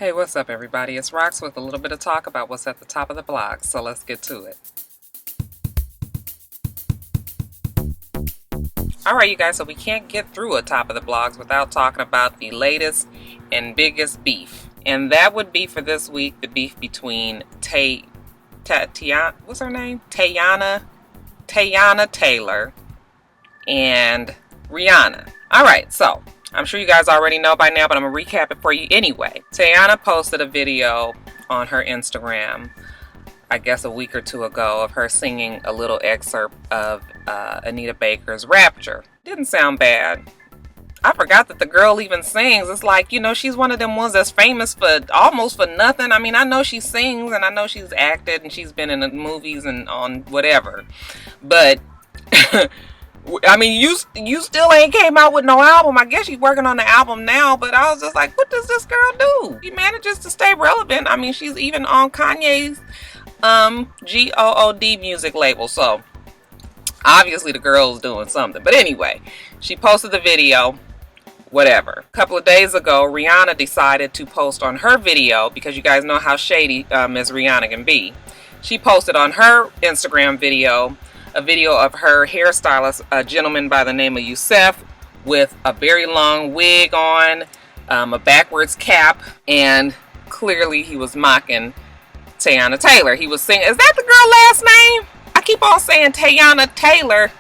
Hey, what's up everybody? It's Rox with a little bit of talk about what's at the top of the blog, so let's get to it. Alright you guys, so we can't get through a top of the blogs without talking about the latest and biggest beef. And that would be for this week, the beef between Teyana, what's her name? Teyana Taylor and Rihanna. Alright, so I'm sure you guys already know by now, but I'm going to recap it for you anyway. Teyana posted a video on her Instagram, I guess a week or two ago, of her singing a little excerpt of Anita Baker's Rapture. Didn't sound bad. I forgot that the girl even sings. It's like, you know, she's one of them ones that's famous for almost for nothing. I mean, I know she sings and I know she's acted and she's been in the movies and on whatever. But I mean, you still ain't came out with no album. I guess she's working on the album now, but I was just like, what does this girl do? She manages to stay relevant. I mean, she's even on Kanye's GOOD music label, so obviously the girl's doing something. But anyway, she posted the video, whatever. A couple of days ago, Rihanna decided to post on her video, because you guys know how shady Miss Rihanna can be. She posted on her Instagram video a video of her hairstylist, a gentleman by the name of Yusef, with a very long wig on, a backwards cap, and clearly he was mocking Teyana Taylor. He was singing, is that the girl last name? I keep on saying Teyana Taylor,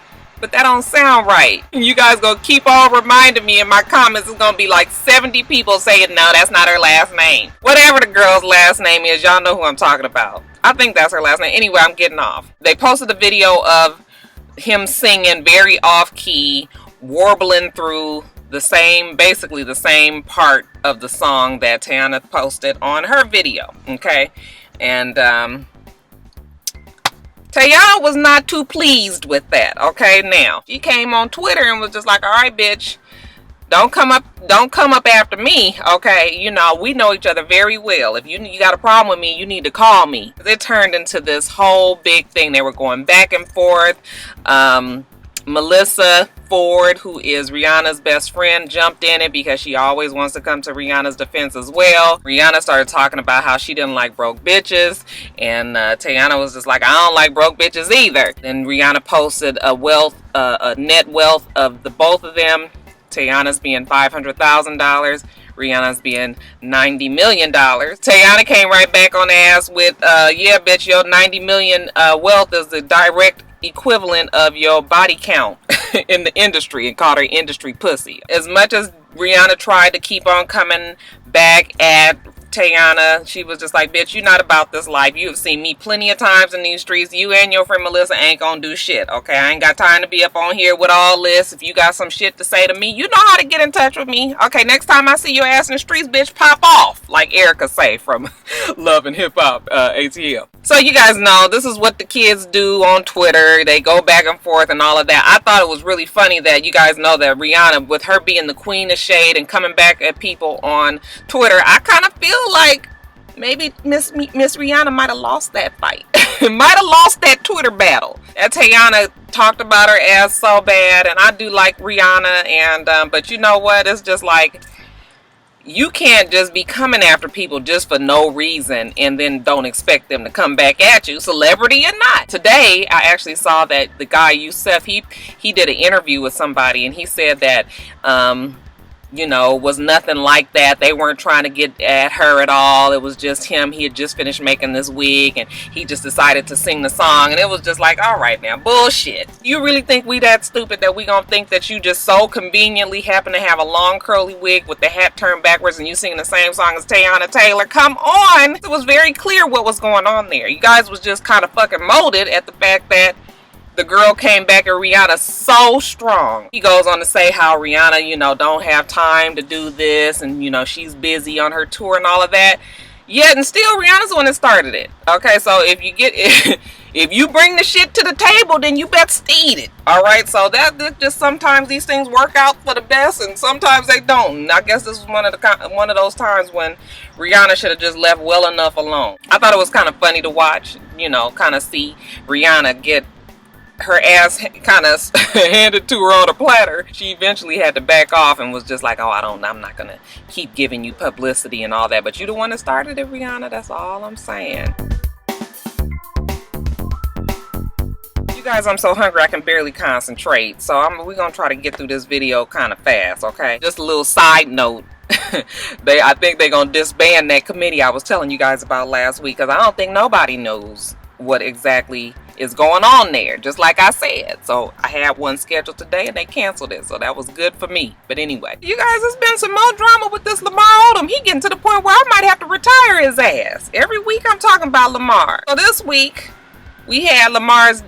but that don't sound right. You guys gonna keep on reminding me in my comments. It's gonna be like 70 people saying, no, that's not her last name. Whatever the girl's last name is, y'all know who I'm talking about. I think that's her last name. Anyway, I'm getting off. They posted a video of him singing very off-key, warbling through the same, basically the same part of the song that Teyana posted on her video, okay? And Teyana was not too pleased with that, okay? Now, she came on Twitter and was just like, all right, bitch, don't come up after me, okay? You know, we know each other very well. If you got a problem with me, you need to call me. It turned into this whole big thing. They were going back and forth. Melissa Ford, who is Rihanna's best friend, jumped in it because she always wants to come to Rihanna's defense as well. Rihanna started talking about how she didn't like broke bitches, and Teyana was just like, I don't like broke bitches either. Then Rihanna posted a net wealth of the both of them. Teyana's being $500,000. Rihanna's being $90 million. Teyana came right back on the ass with, yeah, bitch, your 90 million wealth is the direct equivalent of your body count in the industry, and called her industry pussy. As much as Rihanna tried to keep on coming back at Teyana, she was just like, bitch, you're not about this life. You have seen me plenty of times in these streets. You and your friend Melissa ain't gonna do shit, okay? I ain't got time to be up on here with all this. If you got some shit to say to me, you know how to get in touch with me, okay? Next time I see your ass in the streets, bitch, pop off, like Erica say from Love and Hip Hop ATL. So you guys know, this is what the kids do on Twitter. They go back and forth and all of that. I thought it was really funny that you guys know that Rihanna, with her being the queen of shade and coming back at people on Twitter, I kind of feel like maybe Miss Rihanna might have lost that fight. Might have lost that Twitter battle. That Teyana talked about her ass so bad, and I do like Rihanna, and but you know what? It's just like, you can't just be coming after people just for no reason and then don't expect them to come back at you, celebrity or not. Today, I actually saw that the guy Yusef, he did an interview with somebody, and he said that you know, was nothing like that. They weren't trying to get at her at all. It was just him. He had just finished making this wig, and he just decided to sing the song. And it was just like, all right now, bullshit. You really think we that stupid that we gonna think that you just so conveniently happen to have a long curly wig with the hat turned backwards and you singing the same song as Teyana Taylor? Come on. It was very clear what was going on there. You guys was just kind of fucking molded at the fact that the girl came back at Rihanna so strong. He goes on to say how Rihanna, you know, don't have time to do this, and, you know, she's busy on her tour and all of that. Yet and still, Rihanna's the one that started it. Okay, so if you bring the shit to the table, then you best eat it. All right, so that just sometimes these things work out for the best, and sometimes they don't. And I guess this was one of those times when Rihanna should have just left well enough alone. I thought it was kind of funny to watch, you know, kind of see Rihanna get her ass kind of handed to her on a platter, she eventually had to back off and was just like, oh, I'm not gonna keep giving you publicity and all that. But you the one that started it, Rihanna. That's all I'm saying. You guys, I'm so hungry I can barely concentrate, so we're gonna try to get through this video kind of fast, okay? Just a little side note. I think they're gonna disband that committee I was telling you guys about last week, because I don't think nobody knows what exactly is going on there, just like I said. So I had one scheduled today and they canceled it, so that was good for me. But anyway, you guys, there's been some more drama with this Lamar Odom. He getting to the point where I might have to retire his ass. Every week I'm talking about Lamar. So this week we had Lamar's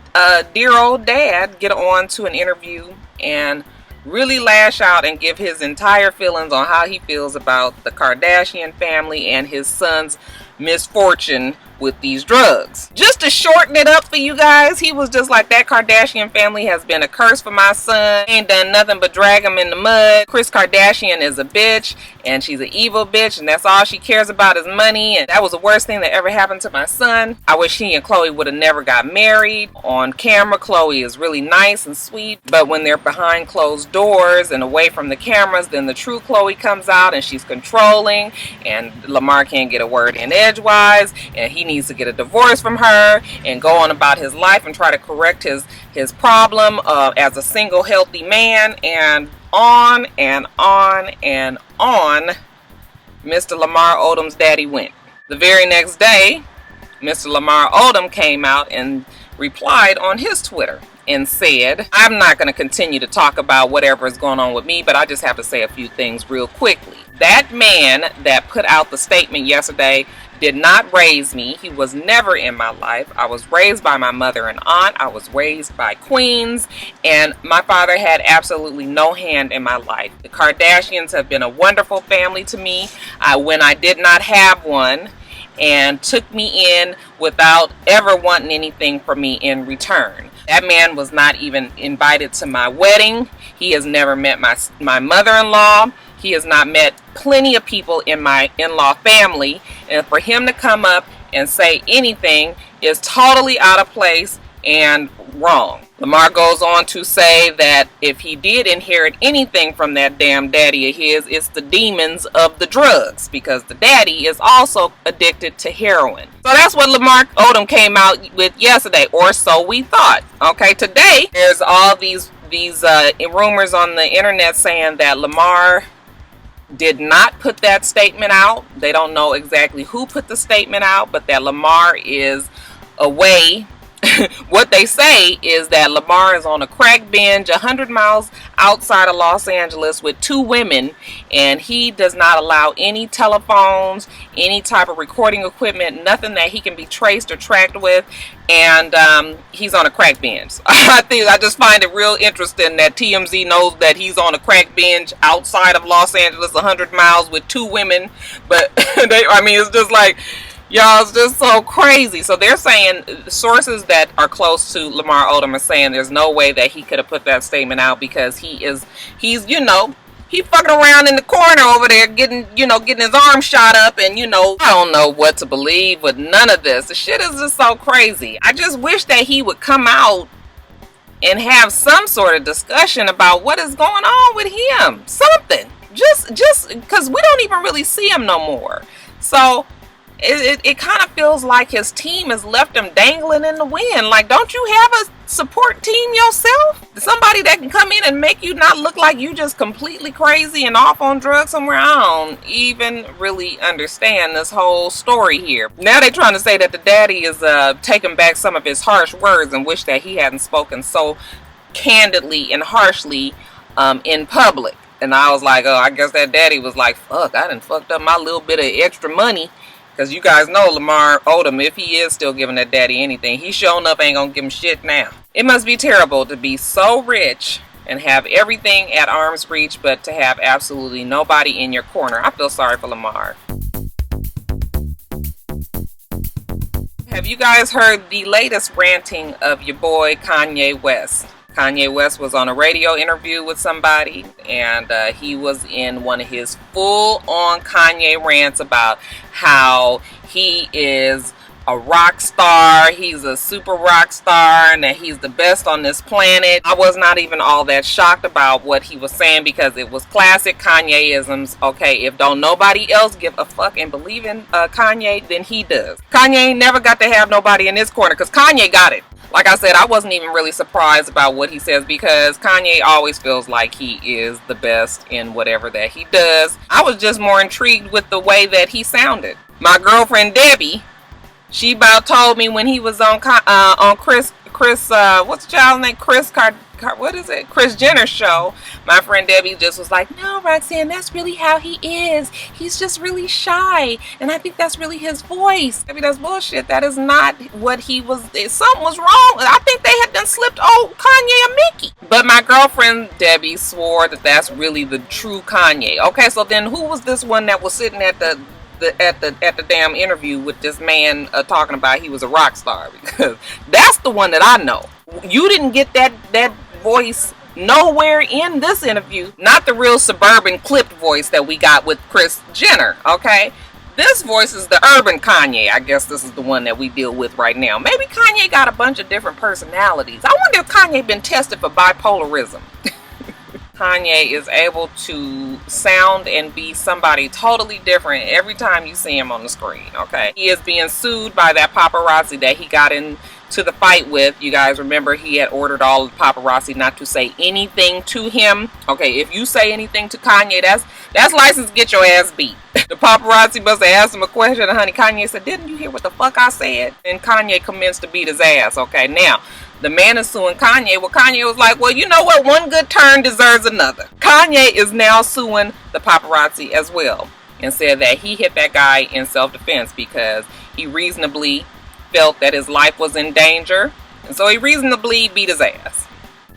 dear old dad get on to an interview and really lash out and give his entire feelings on how he feels about the Kardashian family and his son's misfortune with these drugs. Just to shorten it up for you guys, he was just like, that Kardashian family has been a curse for my son. Ain't done nothing but drag him in the mud. Kris Kardashian is a bitch, and she's an evil bitch, and that's all she cares about is money, and that was the worst thing that ever happened to my son. I wish he and Khloe would have never got married. On camera, Khloe is really nice and sweet, but when they're behind closed doors and away from the cameras, then the true Khloe comes out and she's controlling, and Lamar can't get a word in edgewise, and he needs to get a divorce from her and go on about his life and try to correct his problem as a single healthy man, and on and on and on Mr. Lamar Odom's daddy went. The very next day, Mr. Lamar Odom came out and replied on his Twitter and said, I'm not going to continue to talk about whatever is going on with me, but I just have to say a few things real quickly. That man that put out the statement yesterday did not raise me. He was never in my life. I was raised by my mother and aunt. I was raised by queens, and my father had absolutely no hand in my life. The Kardashians have been a wonderful family to me when I did not have one, and took me in without ever wanting anything from me in return. That man was not even invited to my wedding. He has never met my mother-in-law. He has not met plenty of people in my in-law family, and for him to come up and say anything is totally out of place and wrong. Lamar goes on to say that if he did inherit anything from that damn daddy of his, it's the demons of the drugs, because the daddy is also addicted to heroin. So that's what Lamar Odom came out with yesterday, or so we thought. Okay, today there's all these rumors on the internet saying that Lamar did not put that statement out. They don't know exactly who put the statement out, but that Lamar is away. What they say is that Lamar is on a crack binge 100 miles outside of Los Angeles with 2 women, and he does not allow any telephones, any type of recording equipment, nothing that he can be traced or tracked with, and he's on a crack binge. I just find it real interesting that TMZ knows that he's on a crack binge outside of Los Angeles 100 miles with 2 women, but it's just like, y'all, it's just so crazy. So they're saying, sources that are close to Lamar Odom are saying there's no way that he could have put that statement out, because he's he fucking around in the corner over there getting his arm shot up, and I don't know what to believe with none of this. The shit is just so crazy. I just wish that he would come out and have some sort of discussion about what is going on with him. Something. Just because we don't even really see him no more. So it kind of feels like his team has left him dangling in the wind. Like, don't you have a support team yourself? Somebody that can come in and make you not look like you just completely crazy and off on drugs somewhere. I don't even really understand this whole story here. Now they're trying to say that the daddy is taking back some of his harsh words and wish that he hadn't spoken so candidly and harshly in public. And I was like, oh, I guess that daddy was like, fuck, I done fucked up my little bit of extra money. Because you guys know Lamar Odom, if he is still giving that daddy anything, he showing up ain't gonna give him shit now. It must be terrible to be so rich and have everything at arm's reach, but to have absolutely nobody in your corner. I feel sorry for Lamar. Have you guys heard the latest ranting of your boy Kanye West? Kanye West was on a radio interview with somebody, and he was in one of his full-on Kanye rants about how he is a rock star. He's a super rock star and that he's the best on this planet. I was not even all that shocked about what he was saying because it was classic Kanye-isms. Okay, if don't nobody else give a fuck and believe in Kanye, then he does. Kanye ain't never got to have nobody in this corner because Kanye got it. Like I said, I wasn't even really surprised about what he says because Kanye always feels like he is the best in whatever that he does. I was just more intrigued with the way that he sounded. My girlfriend Debbie, she about told me when he was on Chris what's the child's name? Kris Jenner's show. My friend Debbie just was like, no, Roxanne, that's really how he is. He's just really shy. And I think that's really his voice. Maybe that's bullshit. That is not what he was. Something was wrong. I think they had done slipped Kanye a Mickey. But my girlfriend Debbie swore that that's really the true Kanye. Okay, so then who was this one that was sitting at the damn interview with this man talking about he was a rock star? Because that's the one that I know. You didn't get that voice nowhere in this interview. Not the real suburban clipped voice that we got with Kris Jenner, okay? This voice is the urban Kanye. I guess this is the one that we deal with right now. Maybe Kanye got a bunch of different personalities. I wonder if Kanye been tested for bipolarism. Kanye is able to sound and be somebody totally different every time you see him on the screen, okay? He is being sued by that paparazzi that he got into the fight with. You guys remember he had ordered all the paparazzi not to say anything to him. Okay, if you say anything to Kanye, that's license to get your ass beat. The paparazzi must have asked him a question, and honey, Kanye said, didn't you hear what the fuck I said? And Kanye commenced to beat his ass, okay? Now, the man is suing Kanye. Well, Kanye was like, well, you know what? One good turn deserves another. Kanye is now suing the paparazzi as well and said that he hit that guy in self-defense because he reasonably felt that his life was in danger. And so he reasonably beat his ass.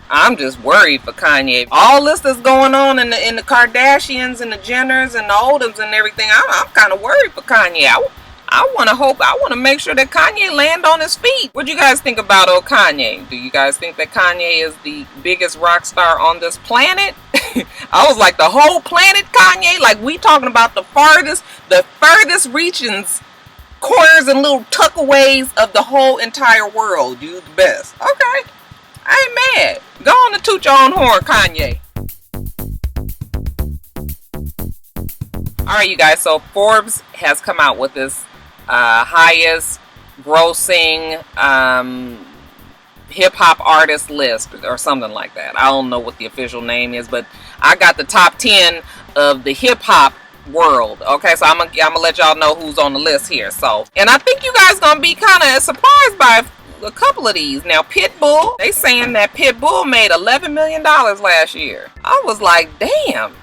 I'm just worried for Kanye. All this that's going on in the Kardashians and the Jenners and the Oldhams and everything, I'm kind of worried for Kanye. I want to make sure that Kanye land on his feet. What do you guys think about old Kanye? Do you guys think that Kanye is the biggest rock star on this planet? I was like, the whole planet Kanye? Like, we talking about the furthest reachings, corners and little tuckaways of the whole entire world. You the best. Okay. I ain't mad. Go on and toot your own horn, Kanye. Alright, you guys, so Forbes has come out with this highest grossing hip-hop artist list or something like that. I don't know what the official name is, but I got the top 10 of the hip-hop world. Okay, so I'm gonna let y'all know who's on the list here. So, and I think you guys gonna be kind of surprised by a couple of these. Now, Pitbull, they saying that Pitbull made $11 million last year. I was like, damn.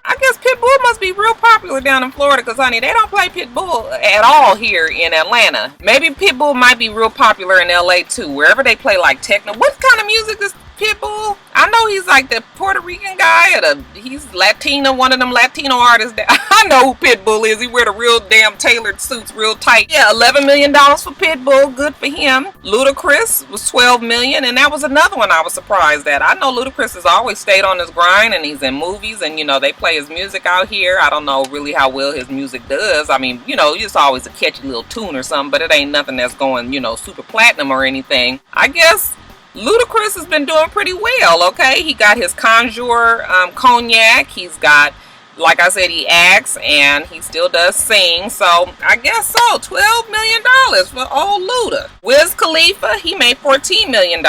I guess Pitbull must be real popular down in Florida because, honey, they don't play Pitbull at all here in Atlanta. Maybe Pitbull might be real popular in LA too, wherever they play like techno. What kind of music is Pitbull? I know he's like the Puerto Rican guy, or he's Latino, one of them Latino artists. I know who Pitbull is. He wear the real damn tailored suits real tight. Yeah, $11 million for Pitbull. Good for him. Ludacris was $12 million, and that was another one I was surprised at. I know Ludacris has always stayed on his grind, and he's in movies, and, you know, they play his music out here. I don't know really how well his music does. I mean, you know, it's always a catchy little tune or something, but it ain't nothing that's going, you know, super platinum or anything. I guess Ludacris has been doing pretty well, okay? He got his Conjure cognac. He's got, like I said, he acts and he still does sing. So, I guess so. $12 million for old Luda. Wiz Khalifa, he made $14 million,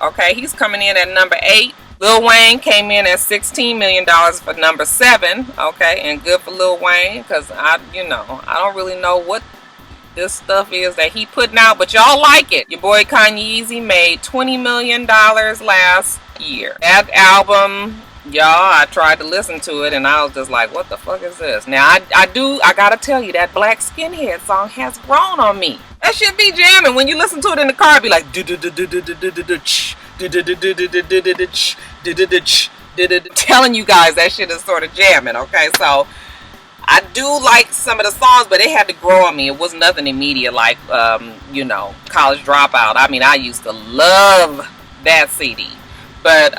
okay? He's coming in at number 8. Lil Wayne came in at $16 million for number 7, okay? And good for Lil Wayne because I don't really know what this stuff is that he putting out, but y'all like it. Your boy Kanye made $20 million last year. That album, y'all, I tried to listen to it and I was just like, what the fuck is this? Now I gotta tell you, that Black Skinhead song has grown on me. That shit be jamming. When you listen to it in the car, it be like telling you guys that shit is sort of jamming, okay? So I do like some of the songs, but it had to grow on me. It was nothing immediate like, you know, College Dropout. I mean, I used to love that CD. But,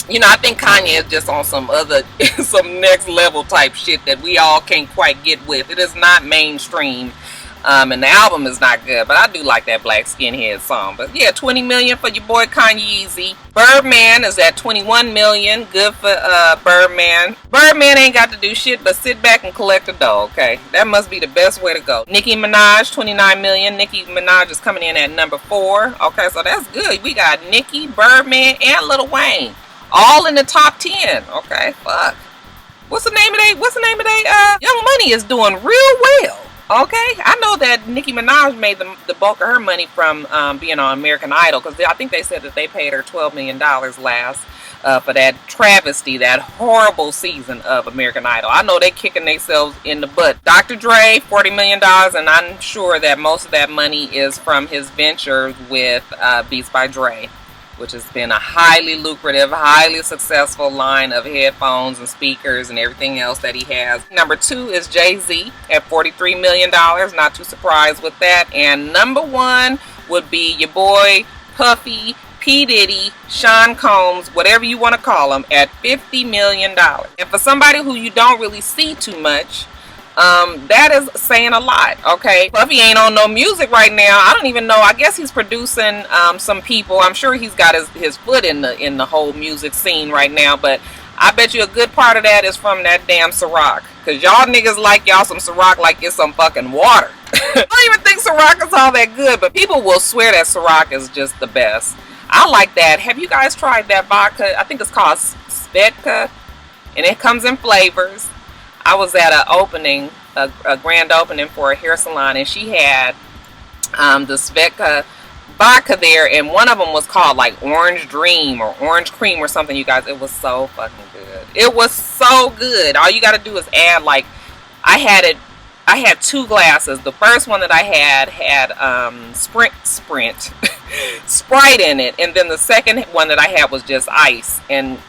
you know, I think Kanye is just on some other, some next level type shit that we all can't quite get with. It is not mainstream And the album is not good, but I do like that Black Skinhead song. But yeah, 20 million for your boy Kanye. Birdman is at 21 million. Good for Birdman. Birdman ain't got to do shit but sit back and collect the dough, okay? That must be the best way to go. Nicki Minaj, 29 million. Nicki Minaj is coming in at number 4. Okay, so that's good. We got Nicki, Birdman, and Lil Wayne all in the top 10. Okay, fuck. What's the name of they? Young Money is doing real well. Okay, I know that Nicki Minaj made the bulk of her money from being on American Idol, because I think they said that they paid her $12 million last for that travesty, that horrible season of American Idol. I know they kicking themselves in the butt. Dr. Dre, $40 million, and I'm sure that most of that money is from his ventures with Beats by Dre, which has been a highly lucrative, highly successful line of headphones and speakers and everything else that he has. Number 2 is Jay-Z at $43 million. Not too surprised with that. And number 1 would be your boy Puffy, P. Diddy, Sean Combs, whatever you want to call him, at $50 million. And for somebody who you don't really see too much, that is saying a lot. Okay, Puffy ain't on no music right now. I don't even know. I guess he's producing some people. I'm sure he's got his foot in the whole music scene right now, but I bet you a good part of that is from that damn Ciroc, because y'all niggas like y'all some Ciroc like it's some fucking water. I don't even think Ciroc is all that good, but people will swear that Ciroc is just the best. I like that. Have you guys tried that vodka? I think it's called Svedka, and it comes in flavors. I was at a grand opening for a hair salon, and she had the Svedka vodka there, and one of them was called like Orange Dream or Orange Cream or something, you guys. It was so fucking good. It was so good. All you got to do is add, like, I had 2 glasses. The first one that I had Sprite in it, and then the second one that I had was just ice, and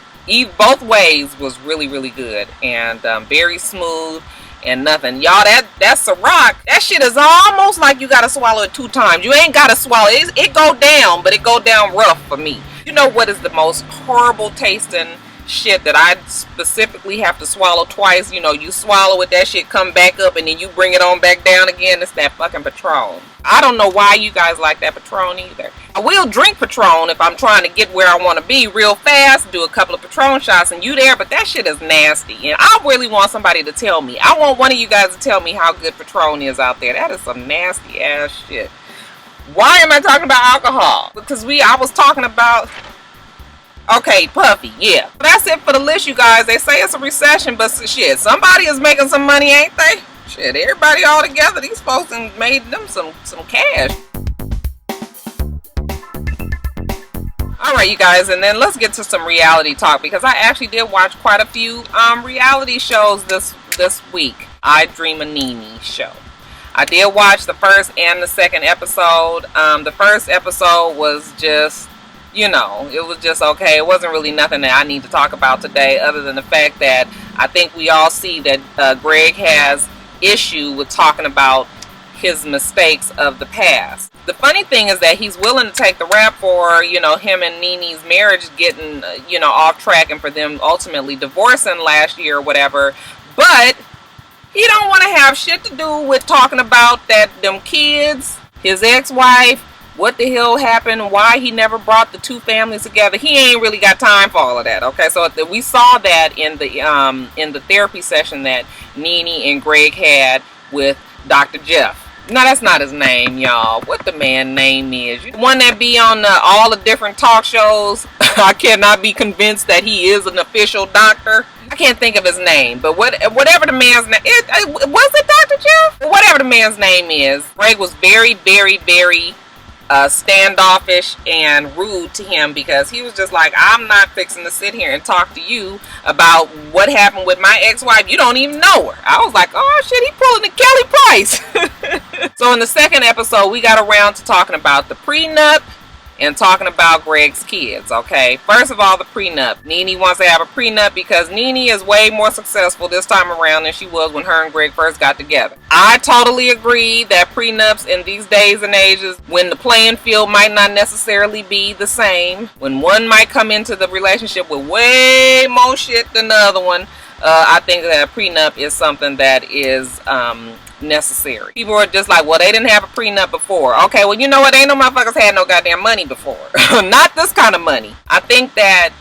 both ways was really, really good, and very smooth and nothing. Y'all, that Ciroc, that shit is almost like you gotta swallow it 2 times. You ain't gotta swallow it. It go down, but it go down rough for me. You know what is the most horrible tasting shit that I specifically have to swallow twice? You know, you swallow it, that shit come back up, and then you bring it on back down again. It's that fucking Patron. I don't know why you guys like that Patron either. I will drink Patron if I'm trying to get where I want to be real fast, do a couple of Patron shots and you there, but that shit is nasty. And I really want somebody to tell me. I want one of you guys to tell me how good Patron is out there. That is some nasty ass shit. Why am I talking about alcohol? Because I was talking about... Okay, Puffy, yeah. That's it for the list, you guys. They say it's a recession, but shit, somebody is making some money, ain't they? Shit, everybody all together, these folks and made them some cash. Alright, you guys, and then let's get to some reality talk, because I actually did watch quite a few reality shows this week. I Dream of Nene show. I did watch the first and the second episode. The first episode was just... You know, it was just okay. It wasn't really nothing that I need to talk about today, other than the fact that I think we all see that Greg has issue with talking about his mistakes of the past. The funny thing is that he's willing to take the rap for, you know, him and Nene's marriage getting, you know, off track, and for them ultimately divorcing last year or whatever. But he don't want to have shit to do with talking about them kids, his ex-wife, what the hell happened, why he never brought the 2 families together. He ain't really got time for all of that. Okay, so we saw that in the therapy session that Nene and Greg had with Dr. Jeff. No, that's not his name, y'all. What the man name is? The one that be on all the different talk shows. I cannot be convinced that he is an official doctor. I can't think of his name, but whatever the man's name was, it Dr. Jeff? Whatever the man's name is, Greg was very, very, very standoffish and rude to him, because he was just like, I'm not fixing to sit here and talk to you about what happened with my ex-wife. You don't even know her. I was like, oh shit, he pulling the Kelly Price. So in the second episode, we got around to talking about the prenup and talking about Greg's kids. Okay, first of all, the prenup. Nene wants to have a prenup because Nene is way more successful this time around than she was when her and Greg first got together. I totally agree that prenups in these days and ages, when the playing field might not necessarily be the same, when one might come into the relationship with way more shit than the other one, I think that a prenup is something that is necessary. People are just like, well, they didn't have a prenup before. Okay, well, you know what? Ain't no motherfuckers had no goddamn money before. Not this kind of money. I think that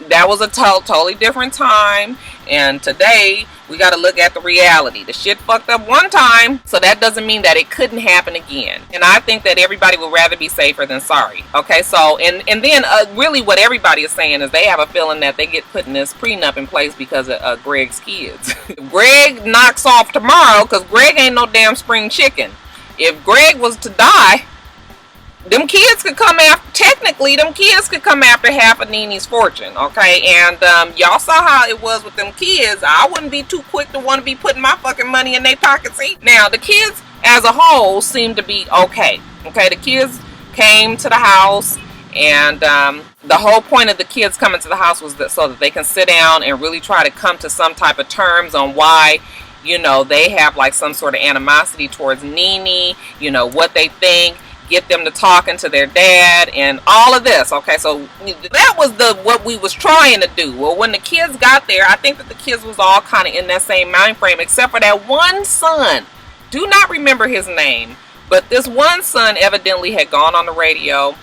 was a totally different time, and today we got to look at the reality. The shit fucked up one time, so that doesn't mean that it couldn't happen again. And I think that everybody would rather be safer than sorry. Okay, so and then really what everybody is saying is they have a feeling that they get putting this prenup in place because of Greg's kids. If Greg knocks off tomorrow, because Greg ain't no damn spring chicken. If Greg was to die, them kids could come after, technically, them kids could come after half of Nene's fortune, okay? And y'all saw how it was with them kids. I wouldn't be too quick to want to be putting my fucking money in their pockets. Now, the kids as a whole seem to be okay. Okay, the kids came to the house, and the whole point of the kids coming to the house was so that they can sit down and really try to come to some type of terms on why, you know, they have like some sort of animosity towards Nene, you know, what they think. Get them to talking to their dad and all of this. Okay, so that was what we was trying to do. Well, when the kids got there, I think that the kids was all kind of in that same mind frame, except for that one son. Do not remember his name, but this one son evidently had gone on the radio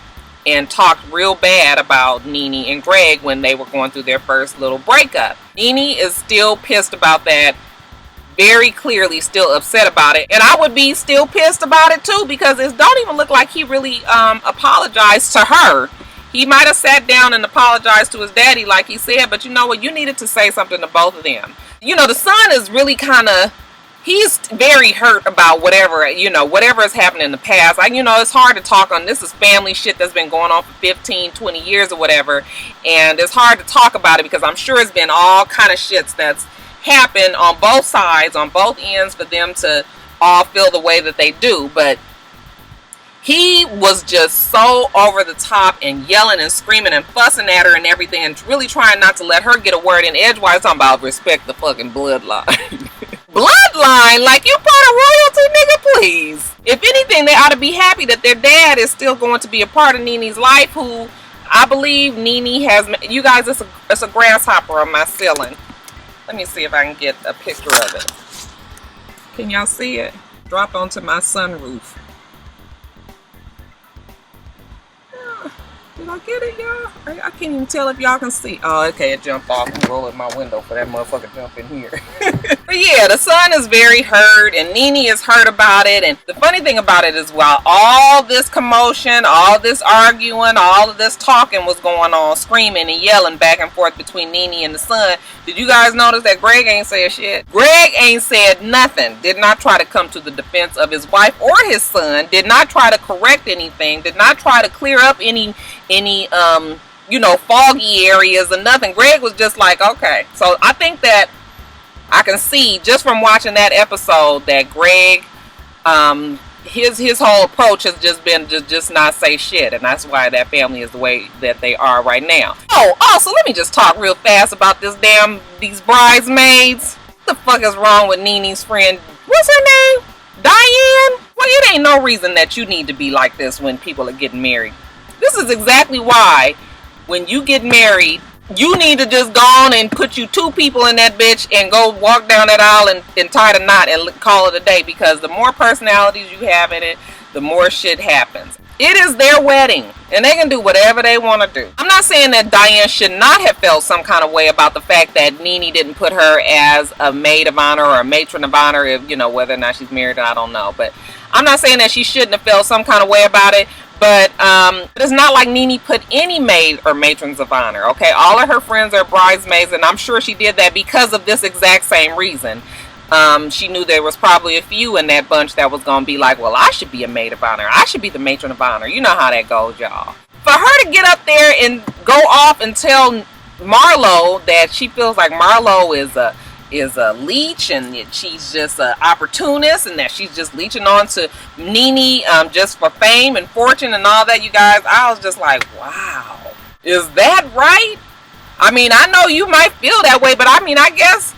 and talked real bad about Nene and Greg when they were going through their first little breakup. Nene is still pissed about that. Very clearly still upset about it, and I would be still pissed about it too, because it don't even look like he really apologized to her. He might have sat down and apologized to his daddy like he said, but you know what, you needed to say something to both of them. You know, the son is really kind of, he's very hurt about whatever, you know, whatever has happened in the past. You know, it's hard to talk on, this is family shit that's been going on for 15, 20 years or whatever, and it's hard to talk about it because I'm sure it's been all kind of shits that's happen on both sides, on both ends, for them to all feel the way that they do. But he was just so over the top and yelling and screaming and fussing at her and everything, and really trying not to let her get a word in edgewise, talking about respect the fucking bloodline. Bloodline? Like, you part of royalty, nigga, please. If anything, they ought to be happy that their dad is still going to be a part of Nene's life, who I believe Nene has. You guys, it's a grasshopper on my ceiling. Let me see if I can get a picture of it. Can y'all see it? Drop onto my sunroof. Did I get it, y'all? I can't even tell if y'all can see. Oh, okay, it jumped off and rolled in my window for that motherfucker jump in here. But yeah, the son is very hurt, and Nene is hurt about it. And the funny thing about it is, while all this commotion, all this arguing, all of this talking was going on, screaming and yelling back and forth between Nene and the son, did you guys notice that Greg ain't said shit? Greg ain't said nothing. Did not try to come to the defense of his wife or his son. Did not try to correct anything. Did not try to clear up any you know, foggy areas or nothing. Greg was just like, okay. So I think that I can see just from watching that episode that Greg, his whole approach has just been just not say shit, and that's why that family is the way that they are right now. Oh, also let me just talk real fast about these bridesmaids. What the fuck is wrong with Nene's friend? What's her name? Diane? Well, it ain't no reason that you need to be like this when people are getting married. This is exactly why when you get married, you need to just go on and put you two people in that bitch and go walk down that aisle and tie the knot and call it a day, because the more personalities you have in it, the more shit happens. It is their wedding, and they can do whatever they want to do. I'm not saying that Diane should not have felt some kind of way about the fact that Nene didn't put her as a maid of honor or a matron of honor, if, you know, whether or not she's married, I don't know. But I'm not saying that she shouldn't have felt some kind of way about it. But it's not like Nene put any maid or matrons of honor, okay? All of her friends are bridesmaids, and I'm sure she did that because of this exact same reason. She knew there was probably a few in that bunch that was going to be like, well, I should be a maid of honor. I should be the matron of honor. You know how that goes, y'all. For her to get up there and go off and tell Marlo that she feels like Marlo is a leech, and that she's just an opportunist, and that she's just leeching on to Nene just for fame and fortune and all that, you guys, I was just like, wow, is that right? I mean, I know you might feel that way, but I mean, I guess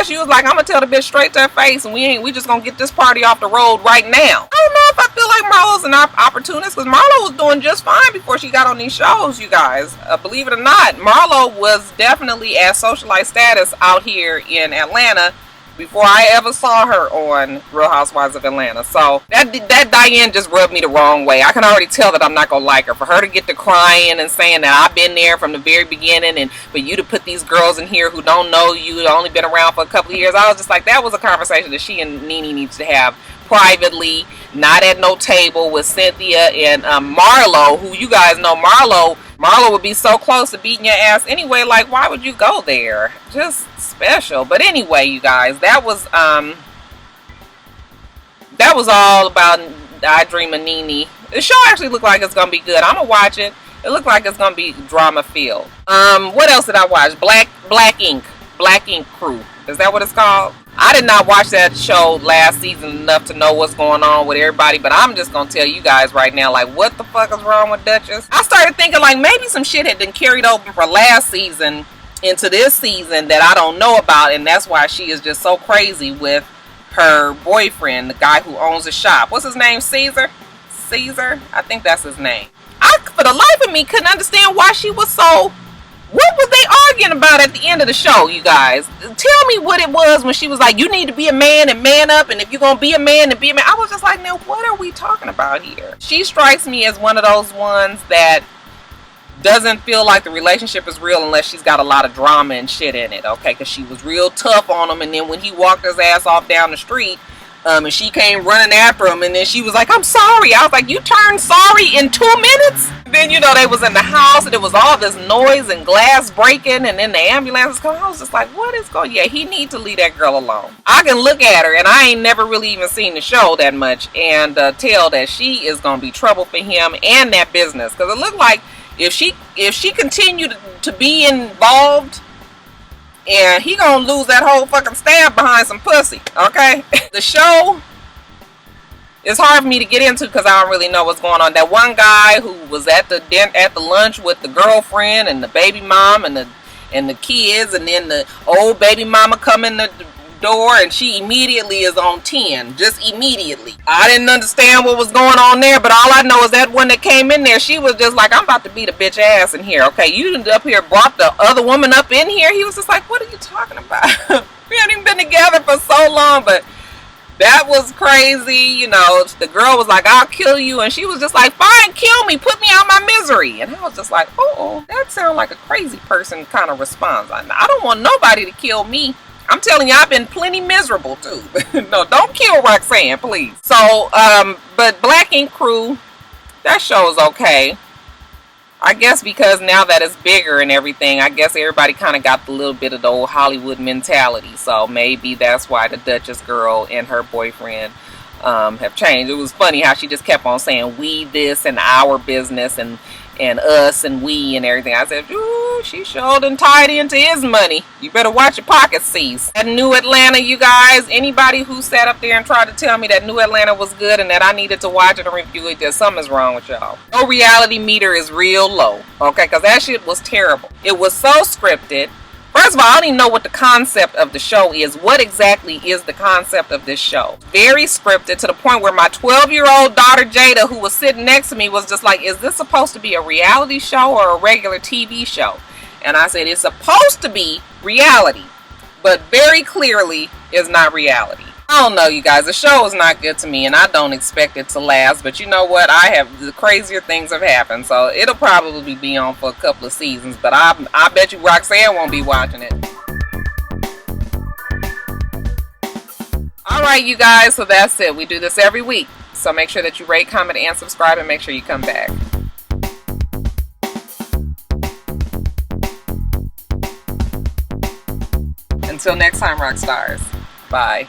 you was like, I'm gonna tell the bitch straight to her face, and we just gonna get this party off the road right now. I don't know if I feel like Marlo's an opportunist, because Marlo was doing just fine before she got on these shows, you guys. Believe it or not, Marlo was definitely at socialite status out here in Atlanta before I ever saw her on Real Housewives of Atlanta. So that Diane just rubbed me the wrong way. I can already tell that I'm not gonna like her. For her to get to crying and saying that I've been there from the very beginning, and for you to put these girls in here who don't know you, only been around for a couple of years, I was just like, that was a conversation that she and Nene needs to have privately, not at no table with Cynthia and Marlo, who you guys know Marlo would be so close to beating your ass anyway. Like, why would you go there? Just special. But anyway, you guys, that was all about I Dream of Nene. The show actually looked like it's gonna be good. I'm gonna watch it. It looked like it's gonna be drama filled. What else did I watch? Black Ink Crew. Is that what it's called? I did not watch that show last season enough to know what's going on with everybody, but I'm just gonna tell you guys right now, like, what the fuck is wrong with Duchess? I started thinking like maybe some shit had been carried over from last season into this season that I don't know about, and that's why she is just so crazy with her boyfriend, the guy who owns the shop. What's his name? Caesar? I think that's his name. I, for the life of me, couldn't understand why she was so... What was they arguing about at the end of the show, you guys? Tell me what it was when she was like, you need to be a man and man up, and if you're going to be a man, then be a man. I was just like, now, what are we talking about here? She strikes me as one of those ones that doesn't feel like the relationship is real unless she's got a lot of drama and shit in it, okay? Because she was real tough on him, and then when he walked his ass off down the street, and she came running after him, and then she was like, I'm sorry. I was like, you turned sorry in 2 minutes? Then, you know, they was in the house, and there was all this noise and glass breaking, and then the ambulance was coming. I was just like, what is going on? Yeah, he need to leave that girl alone. I can look at her, and I ain't never really even seen the show that much, and tell that she is going to be trouble for him and that business. Because it looked like if she continued to be involved, and he gonna lose that whole fucking stab behind some pussy, okay? The show is hard for me to get into because I don't really know what's going on. That one guy who was at the lunch with the girlfriend and the baby mom and the kids, and then the old baby mama come in the door and she immediately is on 10, just immediately. I didn't understand what was going on there, but all I know is that one that came in there, she was just like, I'm about to beat a bitch ass in here, okay? You up here brought the other woman up in here. He was just like, what are you talking about? We haven't even been together for so long. But that was crazy. You know, the girl was like, I'll kill you, and she was just like, fine, kill me, put me out my misery. And I was just like, oh, that sounds like a crazy person kind of response. I don't want nobody to kill me. I'm telling you, I've been plenty miserable too. No, don't kill Roxanne, please. So, but Black Ink Crew, that show is okay. I guess because now that it's bigger and everything, I guess everybody kind of got a little bit of the old Hollywood mentality. So maybe that's why the Duchess girl and her boyfriend have changed. It was funny how she just kept on saying we this and our business and us and we and everything. I said, ooh, she sure done tied into his money. You better watch your pockets, cease. That New Atlanta, you guys, anybody who sat up there and tried to tell me that New Atlanta was good and that I needed to watch it and review it, that something's wrong with y'all. No reality meter is real low, okay? Because that shit was terrible. It was so scripted. First of all, I don't even know what the concept of the show is. What exactly is the concept of this show? Very scripted, to the point where my 12-year-old daughter Jada, who was sitting next to me, was just like, is this supposed to be a reality show or a regular TV show? And I said, it's supposed to be reality, but very clearly is not reality. I don't know, you guys. The show is not good to me, and I don't expect it to last. But you know what? The crazier things have happened, so it'll probably be on for a couple of seasons. But I bet you Roxanne won't be watching it. All right, you guys. So that's it. We do this every week. So make sure that you rate, comment, and subscribe, and make sure you come back. Until next time, Roxstars. Bye.